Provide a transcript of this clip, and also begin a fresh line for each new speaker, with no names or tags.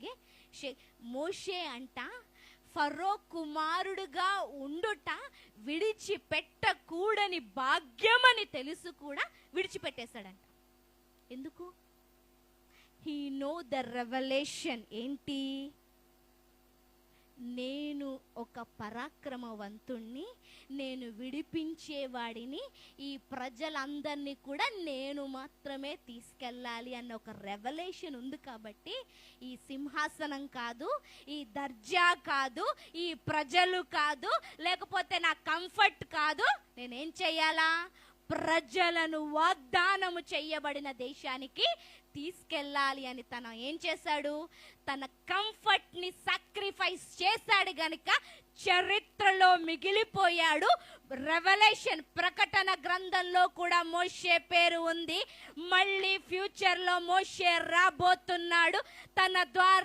అలాగే మోషే అంట ఫరో కుమారుడుగా ఉండుట విడిచిపెట్టకూడని భాగ్యమని తెలుసు కూడా విడిచిపెట్టేశాడంట. ఎందుకు? He know the revolution. ఏంటి? నేను ఒక పరాక్రమవంతుణ్ణి, నేను విడిపించేవాడిని, ఈ ప్రజలందరినీ కూడా నేను మాత్రమే తీసుకెళ్ళాలి అన్న ఒక రెవల్యూషన్ ఉంది. కాబట్టి ఈ సింహాసనం కాదు, ఈ దర్జా కాదు, ఈ ప్రజలు కాదు, లేకపోతే నా కంఫర్ట్ కాదు, నేనేం చెయ్యాలా? ప్రజలను వాగ్దానము చేయబడిన దేశానికి తీసుకెళ్ళాలి అని తన ఏం చేశాడు? తన కంఫర్ట్ ని సాక్రిఫైస్ చేశాడు గనుక చరిత్రలో మిగిలిపోయాడు. రెవల్యూషన్ ప్రకటన గ్రంథంలో కూడా మోషే పేరు ఉంది. మళ్ళీ ఫ్యూచర్ లో మోషే రాబోతున్నాడు. తన ద్వారా